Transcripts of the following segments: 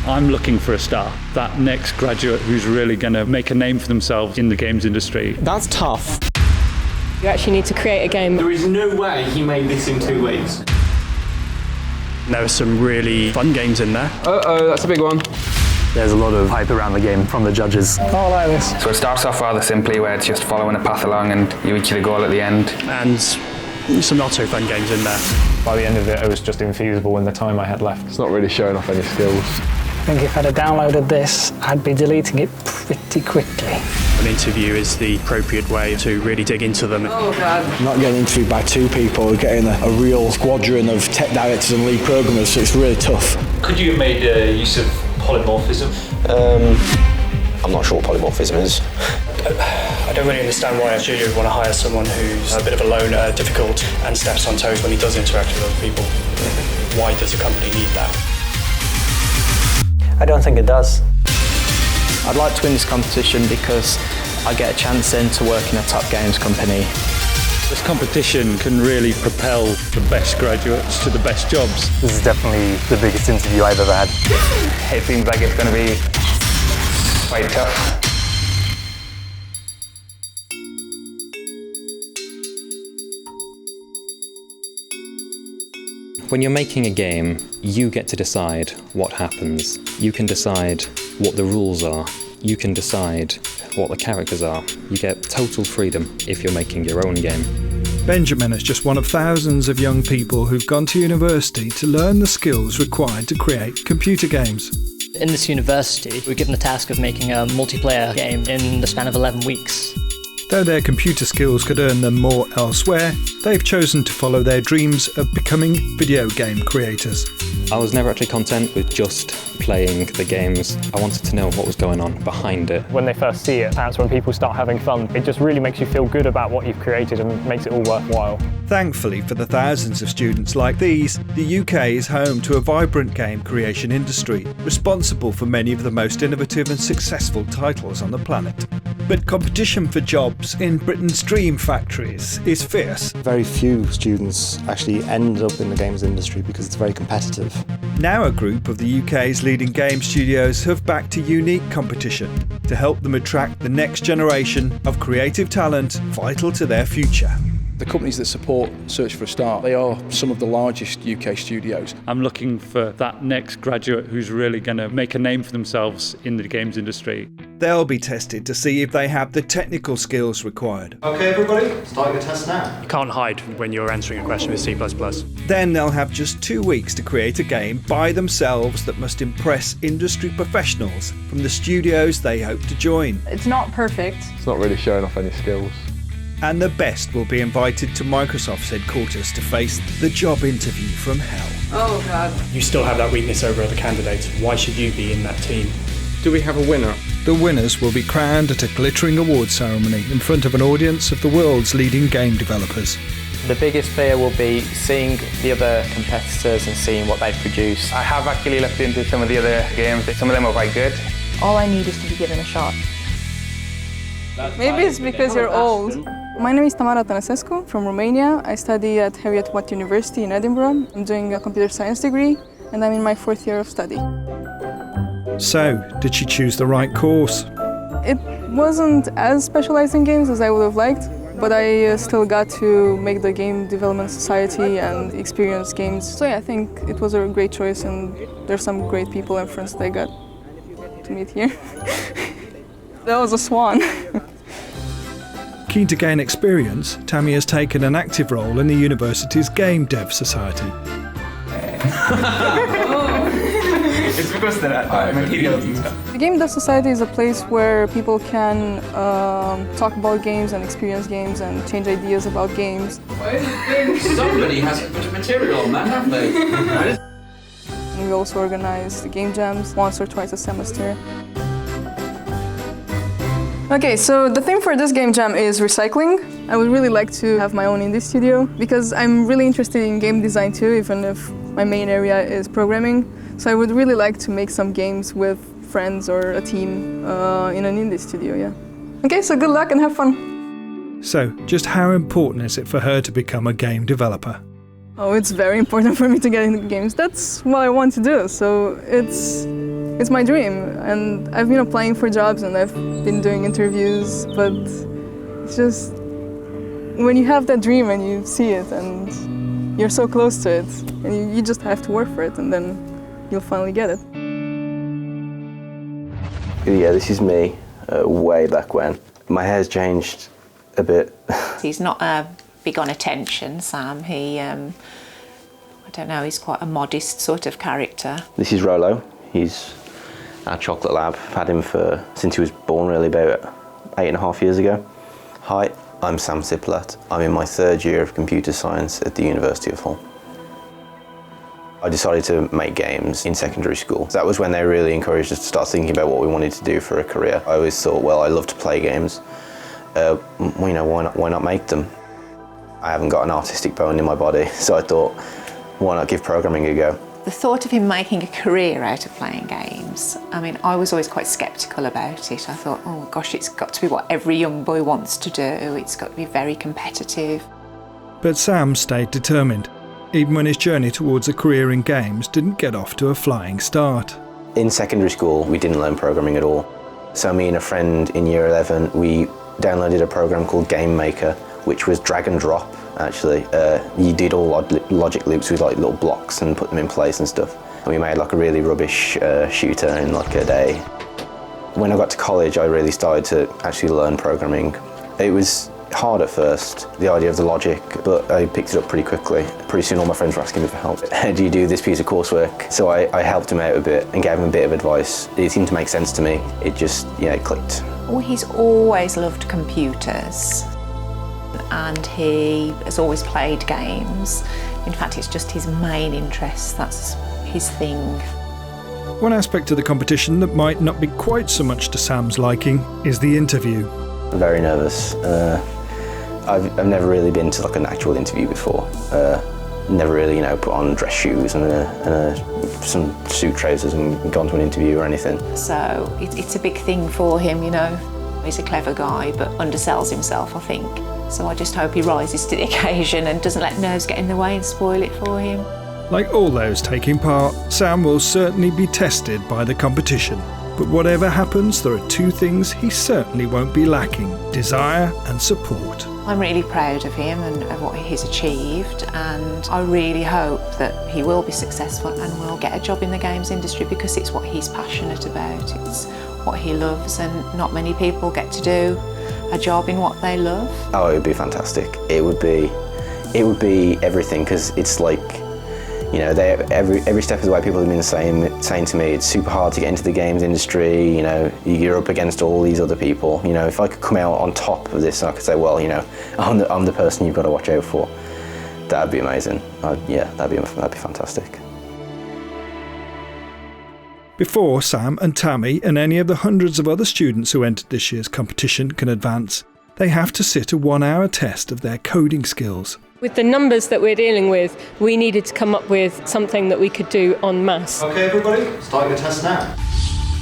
I'm looking for a star, that next graduate who's really going to make a name for themselves in the games industry. That's tough. You actually need to create a game. There is no way he made this in 2 weeks. There are some really fun games in there. Uh-oh, that's a big one. There's a lot of hype around the game from the judges. Oh, I like this. So it starts off rather simply, where it's just following a path along and you reach the goal at the end. And some not so fun games in there. By the end of it, it was just infeasible in the time I had left. It's not really showing off any skills. I think if I'd have downloaded this, I'd be deleting it pretty quickly. An interview is the appropriate way to really dig into them. Oh God. Not getting interviewed by two people, getting a real squadron of tech directors and lead programmers, so it's really tough. Could you have made use of polymorphism? I'm not sure what polymorphism is. I don't really understand why a studio would want to hire someone who's a bit of a loner, difficult, and steps on toes when he does interact with other people. Why does a company need that? I don't think it does. I'd like to win this competition because I get a chance then to work in a top games company. This competition can really propel the best graduates to the best jobs. This is definitely the biggest interview I've ever had. It seems like it's going to be quite tough. When you're making a game, you get to decide what happens. You can decide what the rules are. You can decide what the characters are. You get total freedom if you're making your own game. Benjamin is just one of thousands of young people who've gone to university to learn the skills required to create computer games. In this university, we're given the task of making a multiplayer game in the span of 11 weeks. Though their computer skills could earn them more elsewhere, they've chosen to follow their dreams of becoming video game creators. I was never actually content with just playing the games. I wanted to know what was going on behind it. When they first see it, that's when people start having fun. It just really makes you feel good about what you've created and makes it all worthwhile. Thankfully for the thousands of students like these, the UK is home to a vibrant game creation industry, responsible for many of the most innovative and successful titles on the planet. But competition for jobs in Britain's dream factories is fierce. Very few students actually end up in the games industry because it's very competitive. Now a group of the UK's leading game studios have backed a unique competition to help them attract the next generation of creative talent vital to their future. The companies that support Search for a Star, they are some of the largest UK studios. I'm looking for that next graduate who's really going to make a name for themselves in the games industry. They'll be tested to see if they have the technical skills required. Okay, everybody, start your test now. You can't hide when you're answering a question with C++. Then they'll have just 2 weeks to create a game by themselves that must impress industry professionals from the studios they hope to join. It's not perfect. It's not really showing off any skills. And the best will be invited to Microsoft's headquarters to face the job interview from hell. Oh God. You still have that weakness over other candidates. Why should you be in that team? Do we have a winner? The winners will be crowned at a glittering award ceremony in front of an audience of the world's leading game developers. The biggest fear will be seeing the other competitors and seeing what they produce. I have actually looked into some of the other games. Some of them are quite good. All I need is to be given a shot. Maybe it's because you're old. My name is Tamara Tănăsescu from Romania. I study at Heriot-Watt University in Edinburgh. I'm doing a computer science degree and I'm in my 4th year of study. So, did she choose the right course? It wasn't as specialized in games as I would have liked, but I still got to make the Game Development Society and experience games. So yeah, I think it was a great choice and there's some great people and friends that I got to meet here. That was a swan. Keen to gain experience, Tammy has taken an active role in the university's Game Dev Society. It's because there are materials and stuff. The Game Dev Society is a place where people can talk about games and experience games and change ideas about games. Somebody has a bunch of material on that, haven't they? We also organize the game jams once or twice a semester. Okay, so the theme for this game jam is recycling. I would really like to have my own indie studio because I'm really interested in game design too, even if my main area is programming. So I would really like to make some games with friends or a team in an indie studio, yeah. Okay, so good luck and have fun. So, just how important is it for her to become a game developer? Oh, it's very important for me to get into games. That's what I want to do, so it's it's my dream, and I've been applying for jobs and I've been doing interviews, but it's just when you have that dream and you see it and you're so close to it, and you just have to work for it, and then you'll finally get it. Yeah, this is me way back when. My hair's changed a bit. He's not big on attention, Sam. He, I don't know, he's quite a modest sort of character. This is Rolo. He's our chocolate lab. I've had him since he was born, really, about 8.5 years ago. Hi, I'm Sam Siplat. I'm in my 3rd year of computer science at the University of Hull. I decided to make games in secondary school. That was when they really encouraged us to start thinking about what we wanted to do for a career. I always thought, well, I love to play games. You know, why not make them? I haven't got an artistic bone in my body, so I thought, why not give programming a go? The thought of him making a career out of playing games, I mean, I was always quite sceptical about it. I thought, oh gosh, it's got to be what every young boy wants to do. It's got to be very competitive. But Sam stayed determined, even when his journey towards a career in games didn't get off to a flying start. In secondary school, we didn't learn programming at all. So me and a friend in year 11, we downloaded a program called Game Maker, which was drag and drop, actually. You did all logic loops with like little blocks and put them in place and stuff. And we made like a really rubbish shooter in like a day. When I got to college, I really started to actually learn programming. It was hard at first, the idea of the logic, but I picked it up pretty quickly. Pretty soon all my friends were asking me for help. How do you do this piece of coursework? So I helped him out a bit and gave him a bit of advice. It seemed to make sense to me. It just, it clicked. Well, he's always loved computers, and he has always played games. In fact, it's just his main interest. That's his thing. One aspect of the competition that might not be quite so much to Sam's liking is the interview. I'm very nervous. I've never really been to like an actual interview before. Never really, put on dress shoes and some suit trousers and gone to an interview or anything. So it's a big thing for him, He's a clever guy, but undersells himself, I think. So I just hope he rises to the occasion and doesn't let nerves get in the way and spoil it for him. Like all those taking part, Sam will certainly be tested by the competition. But whatever happens, there are 2 things he certainly won't be lacking: desire and support. I'm really proud of him and of what he's achieved, and I really hope that he will be successful and will get a job in the games industry, because it's what he's passionate about, it's what he loves, and not many people get to do a job in what they love. Oh, it would be fantastic. It would be everything, because it's like, every step of the way people have been saying to me, it's super hard to get into the games industry, you're up against all these other people. If I could come out on top of this, I could say, well, I'm the person you've got to watch out for. That'd be amazing. That'd be fantastic. Before Sam and Tammy and any of the hundreds of other students who entered this year's competition can advance, they have to sit a 1-hour test of their coding skills. With the numbers that we're dealing with, we needed to come up with something that we could do en masse. Okay, everybody, start your test now.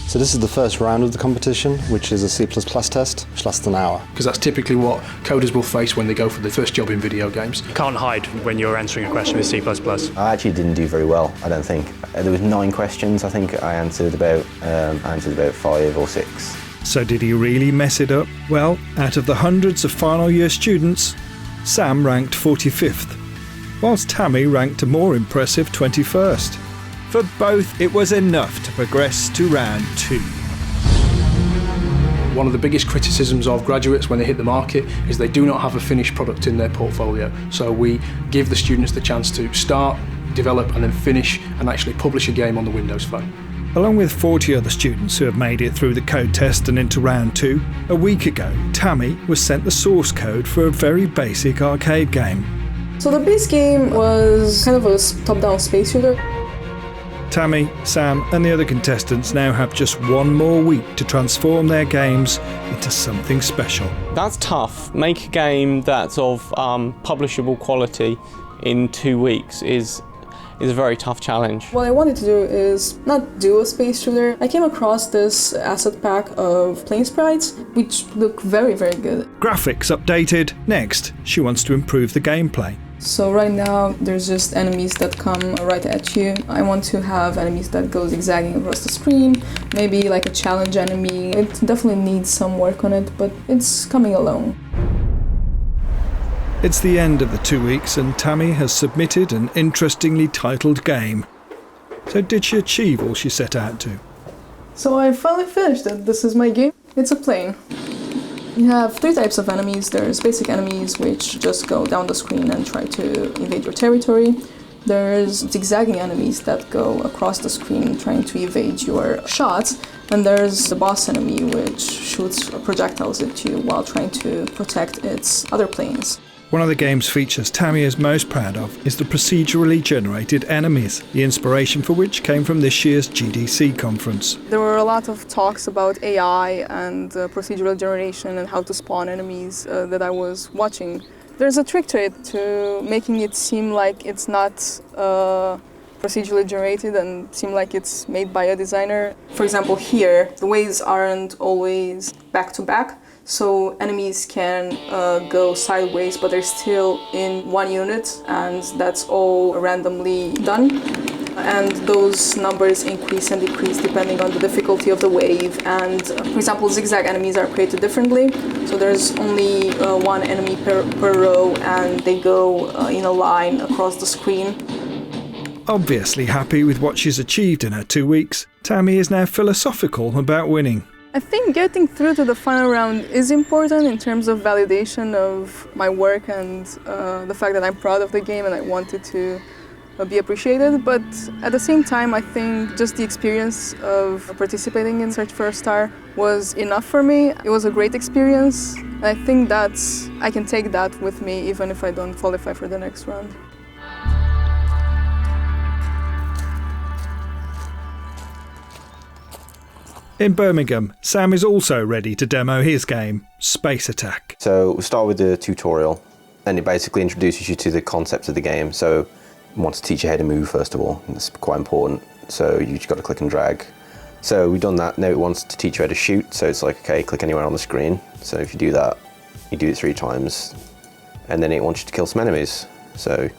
So this is the first round of the competition, which is a C++ test, which lasts an hour. Because that's typically what coders will face when they go for their first job in video games. You can't hide when you're answering a question with C++. I actually didn't do very well, I don't think. There was 9 questions. I think I answered about 5 or 6. So did he really mess it up? Well, out of the hundreds of final year students, Sam ranked 45th, whilst Tammy ranked a more impressive 21st. For both, it was enough to progress to round 2. One of the biggest criticisms of graduates when they hit the market is they do not have a finished product in their portfolio. So we give the students the chance to start, develop and then finish and actually publish a game on the Windows Phone. Along with 40 other students who have made it through the code test and into round 2, a week ago, Tammy was sent the source code for a very basic arcade game. So the base game was kind of a top-down space shooter. Tammy, Sam and the other contestants now have just 1 more week to transform their games into something special. That's tough. Make a game that's of publishable quality in 2 weeks is is a very tough challenge. What I wanted to do is not do a space shooter. I came across this asset pack of plane sprites, which look very, very good. Graphics updated. Next, she wants to improve the gameplay. So right now, there's just enemies that come right at you. I want to have enemies that go zigzagging across the screen, maybe like a challenge enemy. It definitely needs some work on it, but it's coming along. It's the end of the 2 weeks and Tammy has submitted an interestingly titled game. So did she achieve all she set out to? So I finally finished it. This is my game. It's a plane. You have 3 types of enemies. There's basic enemies, which just go down the screen and try to invade your territory. There's zigzagging enemies that go across the screen trying to evade your shots. And there's the boss enemy, which shoots projectiles at you while trying to protect its other planes. One of the game's features Tammy is most proud of is the procedurally generated enemies, the inspiration for which came from this year's GDC conference. There were a lot of talks about AI and procedural generation and how to spawn enemies that I was watching. There's a trick to it, to making it seem like it's not procedurally generated and seem like it's made by a designer. For example, here, the waves aren't always back to back. So enemies can go sideways, but they're still in one unit, and that's all randomly done. And those numbers increase and decrease depending on the difficulty of the wave. And for example, zigzag enemies are created differently. So there's only one enemy per row, and they go in a line across the screen. Obviously happy with what she's achieved in her 2 weeks, Tammy is now philosophical about winning. I think getting through to the final round is important in terms of validation of my work and the fact that I'm proud of the game and I want it to be appreciated. But at the same time, I think just the experience of participating in Search for a Star was enough for me. It was a great experience. And I think I can take that with me even if I don't qualify for the next round. In Birmingham, Sam is also ready to demo his game, Space Attack. So we'll start with the tutorial, and it basically introduces you to the concept of the game. So we want to teach you how to move first of all, and that's quite important. So you've just got to click and drag. So we've done that, now it wants to teach you how to shoot. So it's like, okay, click anywhere on the screen. So if you do that, you do it 3 times, and then it wants you to kill some enemies. So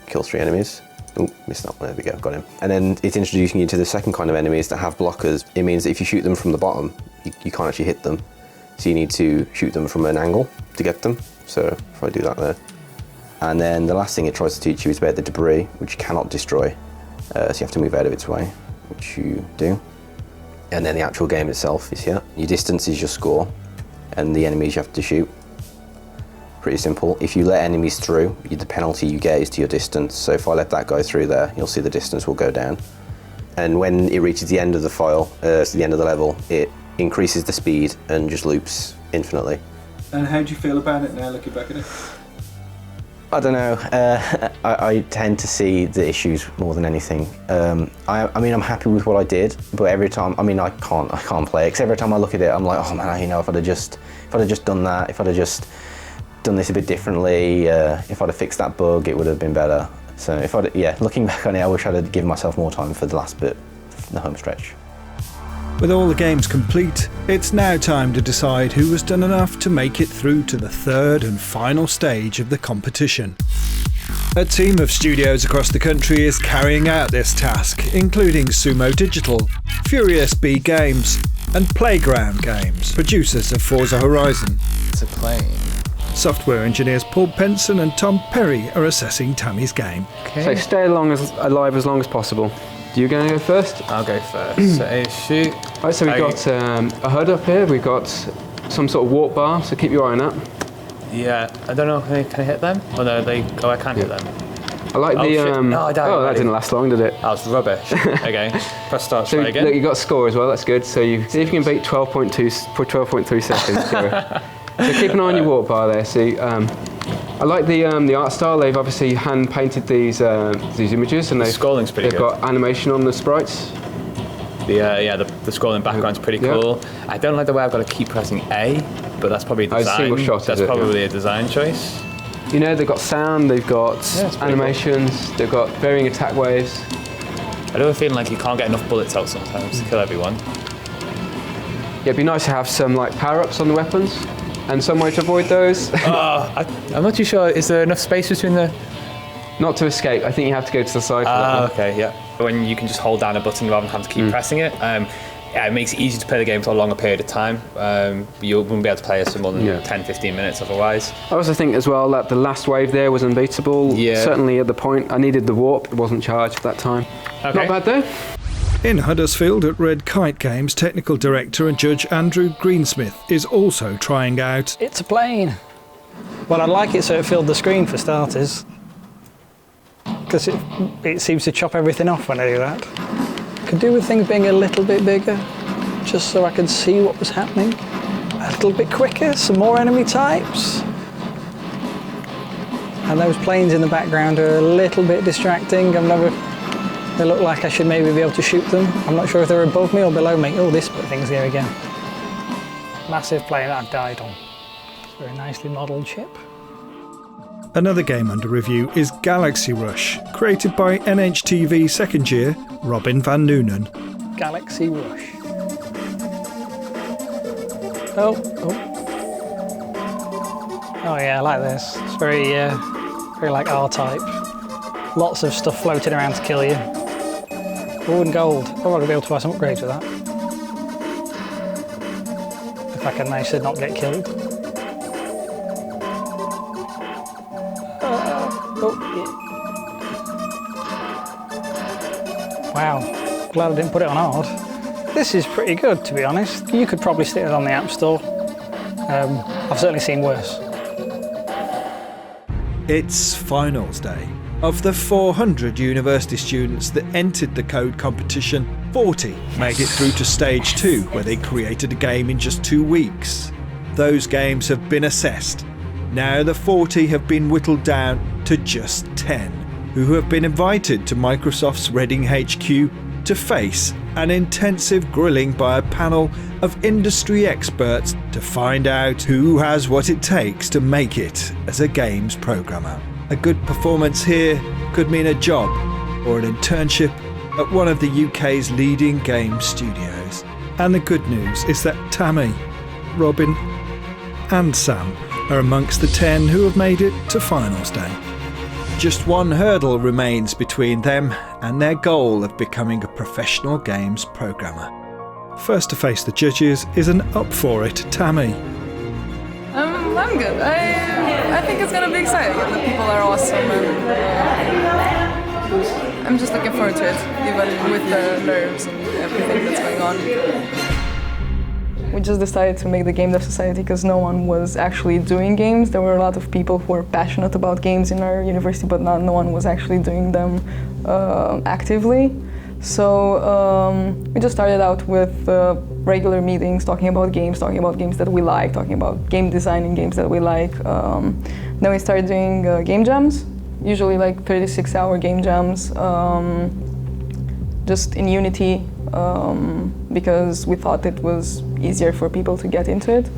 kill 3 enemies. Oh, missed that one, there we go, got him. And then it's introducing you to the second kind of enemies that have blockers. It means that if you shoot them from the bottom, you can't actually hit them. So you need to shoot them from an angle to get them. So if I do that there. And then the last thing it tries to teach you is about the debris, which you cannot destroy. So you have to move out of its way, which you do. And then the actual game itself is here. Your distance is your score, and the enemies you have to shoot. Pretty simple. If you let enemies through, the penalty you get is to your distance. So if I let that go through there, you'll see the distance will go down. And when it reaches the end of the file, so the end of the level, it increases the speed and just loops infinitely. And how do you feel about it now, looking back at it? I don't know. I tend to see the issues more than anything. I mean, I'm happy with what I did, but every time, I mean, I can't play it, because every time I look at it, I'm like, oh man, you know, if I'd have just done that, if I'd have just done this a bit differently, if I'd have fixed that bug, it would have been better. So looking back on it, I wish I'd have given myself more time for the last bit, the home stretch. With all the games complete, it's now time to decide who has done enough to make it through to the 3rd and final stage of the competition. A team of studios across the country is carrying out this task, including Sumo Digital, Furious Bee Games, and Playground Games, producers of Forza Horizon. It's a plane. Software engineers Paul Penson and Tom Perry are assessing Tammy's game. Okay. So stay alive as long as possible. You going to go first? I'll go first. So shoot. Right, so we've got a HUD up here. We've got some sort of warp bar, so keep your eye on that. Yeah, I don't know, can I hit them? Oh no, I can't hit them. I like the... No, I died that didn't last long, did it? That was rubbish. Okay, press start, try again. Look, you got a score as well, that's good. So you see if you can beat 12.3 seconds. So keep an eye on your warp bar there. See, I like the art style. They've obviously hand painted these images, and they've got animation on the sprites. The scrolling background's pretty cool. I don't like the way I've got to keep pressing A, but that's probably a design. Single shot, that's probably a design choice. You know, they've got sound, they've got animations, they've got varying attack waves. I do have a feeling like you can't get enough bullets out sometimes to kill everyone. Yeah, it'd be nice to have some like power-ups on the weapons and some way to avoid those. I'm not too sure. Is there enough space between the... Not to escape. I think you have to go to the side for that. Okay, yeah. When you can just hold down a button rather than having to keep pressing it, yeah, it makes it easy to play the game for a longer period of time. You wouldn't be able to play it for more than 10-15 minutes otherwise. I also think as well that the last wave there was unbeatable. Yeah. Certainly at the point I needed the warp, it wasn't charged at that time. Okay. Not bad though. In Huddersfield at Red Kite Games, technical director and judge Andrew Greensmith is also trying out... It's a plane. Well, I'd like it so it filled the screen for starters. Because it seems to chop everything off when I do that. Could do with things being a little bit bigger, just so I could see what was happening. A little bit quicker, some more enemy types. And those planes in the background are a little bit distracting. They look like I should maybe be able to shoot them. I'm not sure if they're above me or below me. Oh, this thing's here again. Massive plane that I've died on. Very nicely modelled ship. Another game under review is Galaxy Rush, created by NHTV second year Robin van Noonen. Galaxy Rush. Oh yeah, I like this. It's very like R-Type. Lots of stuff floating around to kill you. Oh, and gold. Oh, I'll be able to buy some upgrades with that. If I can manage to not get killed. Wow, glad I didn't put it on hard. This is pretty good, to be honest. You could probably stick it on the App Store. I've certainly seen worse. It's finals day. Of the 400 university students that entered the code competition, 40 made it through to stage 2, where they created a game in just 2 weeks. Those games have been assessed. Now the 40 have been whittled down to just 10, who have been invited to Microsoft's Reading HQ to face an intensive grilling by a panel of industry experts to find out who has what it takes to make it as a games programmer. A good performance here could mean a job or an internship at one of the UK's leading game studios. And the good news is that Tammy, Robin and Sam are amongst the 10 who have made it to finals day. Just one hurdle remains between them and their goal of becoming a professional games programmer. First to face the judges is an up for it Tammy. I'm good. I think it's gonna be exciting. The people are awesome, and I'm just looking forward to it, even with the nerves and everything that's going on. We just decided to make the Game Dev Society because no one was actually doing games. There were a lot of people who were passionate about games in our university, but no one was actually doing them actively. So we just started out with regular meetings, talking about games that we like, talking about game design in games that we like. Then we started doing game jams, usually like 36-hour game jams, just in Unity, because we thought it was easier for people to get into it.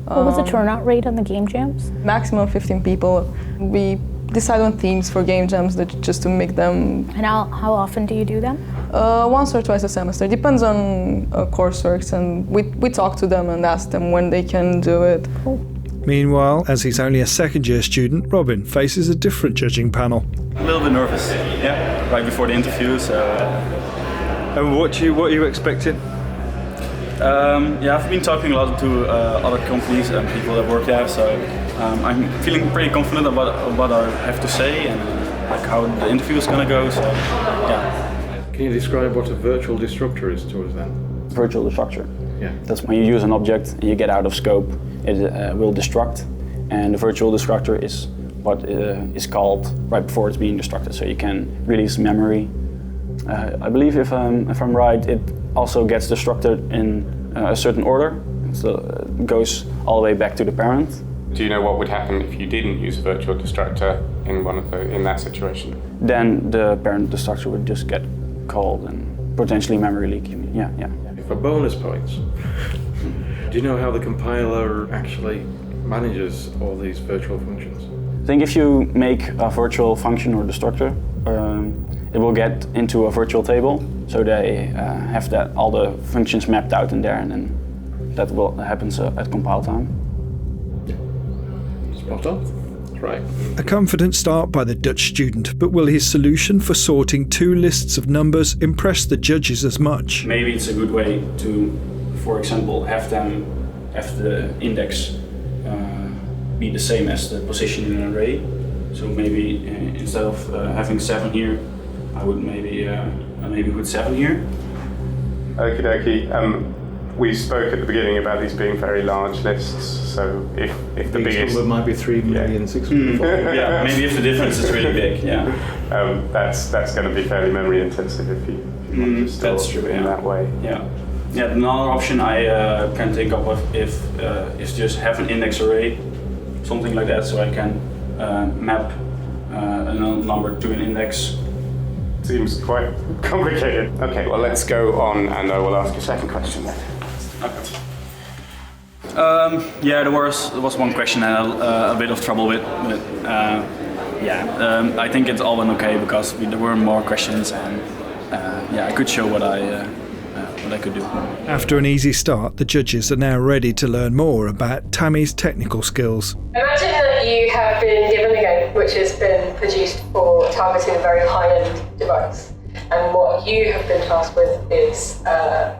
What was the turnout rate on the game jams? Maximum 15 people. We decide on themes for game jams just to make them... And how often do you do them? Once or twice a semester. Depends on courseworks, and we talk to them and ask them when they can do it. Cool. Meanwhile, as he's only a second-year student, Robin faces a different judging panel. A little bit nervous, yeah, right before the interview. So, and what are you expecting? Yeah, I've been talking a lot to other companies and people that work there, so I'm feeling pretty confident about what I have to say and like how the interview is going to go. So, yeah. Can you describe what a virtual destructor is to us then? Virtual destructor. Yeah. That's when you use an object and you get out of scope, it will destruct, and the virtual destructor is what is called right before it's being destructed, so you can release memory. I believe if I'm right, it also gets destructed in a certain order, so it goes all the way back to the parent. Do you know what would happen if you didn't use a virtual destructor in that situation? Then the parent destructor would just get cold and potentially memory leak. Yeah. For bonus points, do you know how the compiler actually manages all these virtual functions? think if you make a virtual function or destructor, it will get into a virtual table, so they have all the functions mapped out in there, and then that happens at compile time. Spot on. Right. A confident start by the Dutch student, but will his solution for sorting two lists of numbers impress the judges as much? Maybe it's a good way to, for example, have the index be the same as the position in an array. So maybe instead of having 7 here, I would maybe put 7 here. Okie dokie. We spoke at the beginning about these being very large lists, so if the biggest number might be 3,600,000. Yeah, maybe if the difference is really big, yeah. That's going to be fairly memory intensive if you want to store that's true, in that way. Yeah. Yeah. Another option I can think of is just have an index array, something like that, so I can map a number to an index. Seems quite complicated. Okay, well let's go on, and I will ask a second question then. Okay. Yeah, there was one question I had a bit of trouble with, but I think it all went okay because there were more questions, and I could show what I could do. After an easy start, the judges are now ready to learn more about Tammy's technical skills. Imagine that you have been given a game which has been produced for targeting a very high-end device, and what you have been tasked with is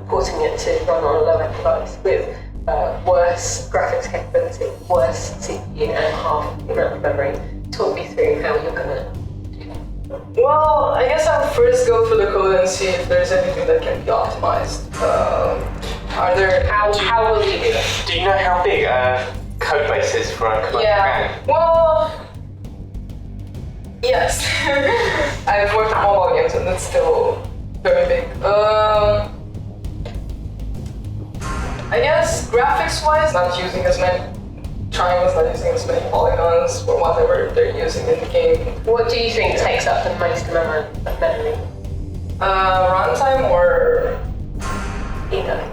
porting it to run on a low-end device with worse graphics capability, worse CPU, and half the amount of memory. Talk me through how you're going to do that. Well, I guess I'll first go through the code and see if there's anything that can be optimized. How will you do that? Do you know how big code base is for a command game? Well, yes. I've worked on mobile games and it's still very big. I guess graphics-wise, not using as many triangles, not using as many polygons or whatever they're using in the game. What do you think takes up the most amount of memory? Runtime or either?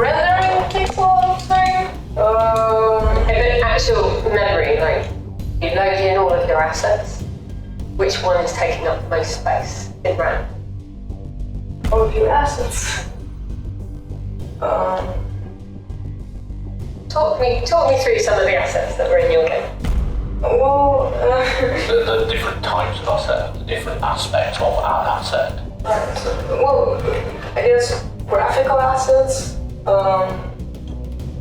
Rendering keeps a lot of time. Actual memory, like you load in all of your assets. Which one is taking up the most space in RAM? All of your assets. Talk me through some of the assets that were in your game. Well, the different types of asset, the different aspects of an asset. Well, I guess graphical assets.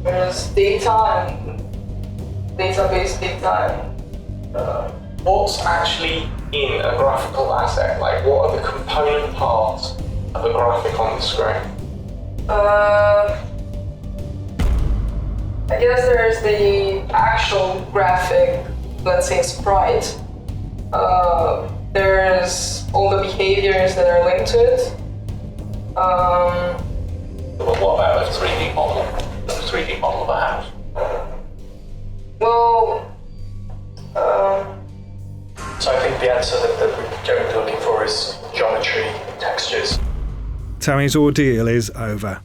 There's data and database data. What's actually in a graphical asset? Like, what are the component parts of a graphic on the screen? I guess there's the actual graphic, let's say sprite. There's all the behaviors that are linked to it. But what about a 3D model? The 3D model of a house? Well, so I think the answer that we're going to be looking for is geometry, textures. Tammy's ordeal is over.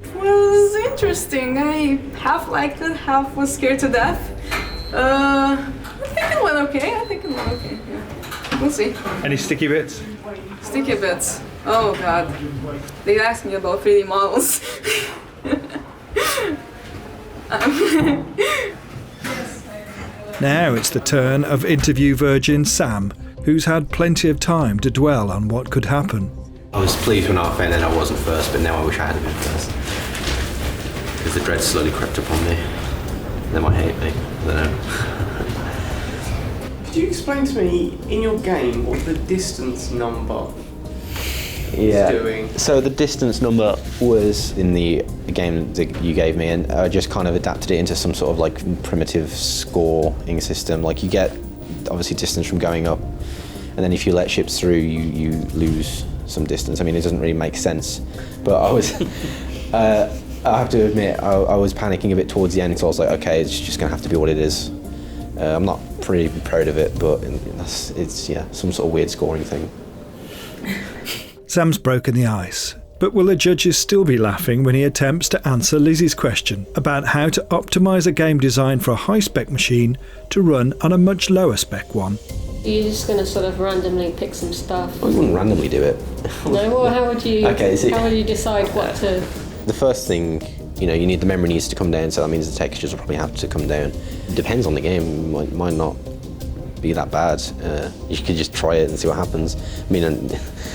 It was interesting. I half liked it, half was scared to death. I think it went okay. Yeah. We'll see. Any sticky bits? Sticky bits. Oh god. They asked me about 3D models. Now it's the turn of interview virgin Sam, who's had plenty of time to dwell on what could happen. I was pleased when I found out I wasn't first, but now I wish I had been first. Because the dread slowly crept upon me. They might hate me, I don't know. Could you explain to me, in your game, what the distance number is doing? So the distance number was in the game that you gave me, and I just kind of adapted it into some sort of like primitive scoring system. Like you get obviously distance from going up, and then if you let ships through, you lose some distance. I mean, it doesn't really make sense, but I was, I have to admit, I was panicking a bit towards the end, so I was like, okay, it's just gonna have to be what it is. I'm not pretty proud of it, but it's some sort of weird scoring thing. Sam's broken the ice. But will the judges still be laughing when he attempts to answer Lizzie's question about how to optimise a game designed for a high-spec machine to run on a much lower-spec one? Are you just going to sort of randomly pick some stuff? I wouldn't randomly do it. No, well, how would you? Okay, so how would you decide what to? the first thing, you need the memory needs to come down, so that means the textures will probably have to come down. It depends on the game. Might not be that bad. You could just try it and see what happens. I mean,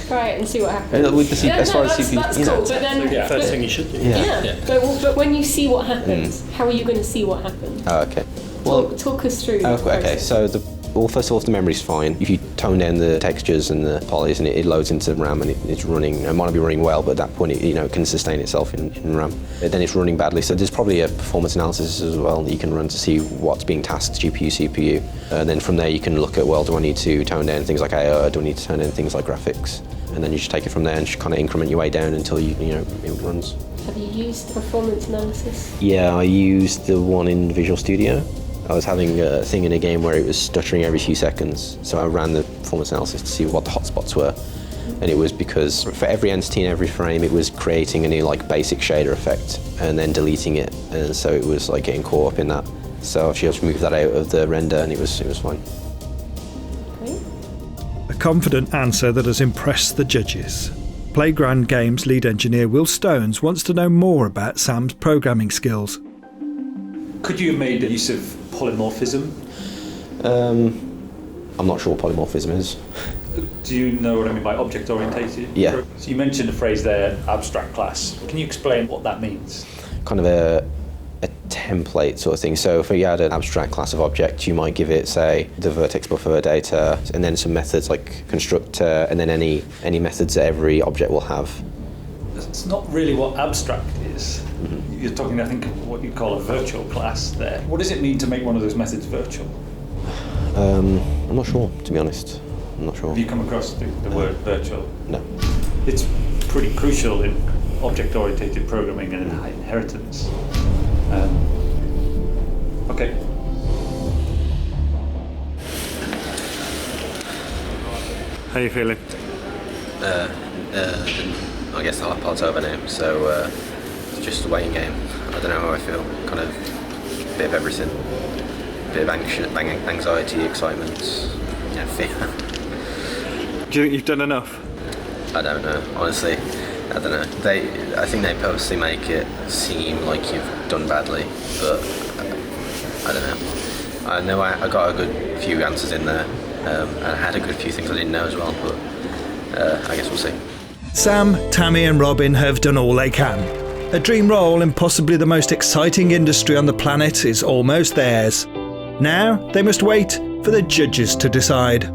try it and see what happens. With the as far as CPU, that's cool. But then, first thing you should do. Yeah. But when you see what happens, how are you going to see what happens? Oh, okay. Well, talk us through. Okay. So first of all, if the memory's fine, if you tone down the textures and the polys and it loads into RAM and it's running, it might not be running well, but at that point it can sustain itself in RAM. But then it's running badly, so there's probably a performance analysis as well that you can run to see what's being tasked GPU, CPU, and then from there you can look at, well, do I need to tone down things like AI, do I need to tone down things like graphics? And then you just take it from there and just kind of increment your way down until it runs. Have you used performance analysis? Yeah, I used the one in Visual Studio. I was having a thing in a game where it was stuttering every few seconds, so I ran the performance analysis to see what the hotspots were. And it was because for every entity in every frame, it was creating a new basic shader effect and then deleting it, and so it was getting caught up in that. So I just moved that out of the render, and it was fine. Great. A confident answer that has impressed the judges. Playground Games lead engineer Will Stones wants to know more about Sam's programming skills. Could you have made use of polymorphism? I'm not sure what polymorphism is. Do you know what I mean by object orientated? Yeah. So you mentioned a phrase there, abstract class. Can you explain what that means? Kind of a template sort of thing. So if you had an abstract class of object, you might give it, say, the vertex buffer data, and then some methods like constructor, and then any methods that every object will have. It's not really what abstract is. Mm-hmm. You're talking, I think, of what you call a virtual class there. What does it mean to make one of those methods virtual? I'm not sure, to be honest. I'm not sure. Have you come across the word virtual? No. It's pretty crucial in object-oriented programming and inheritance. Okay. How are you feeling? I guess the hard part's over now, so it's just a waiting game. I don't know how I feel. Kind of a bit of everything. A bit of anxiety, excitement, fear. Do you think you've done enough? I don't know, honestly. I don't know. I think they purposely make it seem like you've done badly, but I don't know. I know I got a good few answers in there, and I had a good few things I didn't know as well, but I guess we'll see. Sam, Tammy and Robin have done all they can. A dream role in possibly the most exciting industry on the planet is almost theirs. Now they must wait for the judges to decide.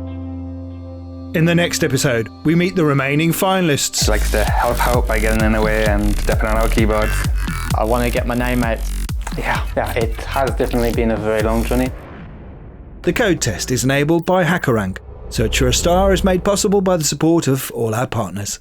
In the next episode, we meet the remaining finalists. Like the help by getting in the way and stepping on our keyboard. I want to get my name out. Yeah, it has definitely been a very long journey. The code test is enabled by HackerRank. Search for a Star is made possible by the support of all our partners.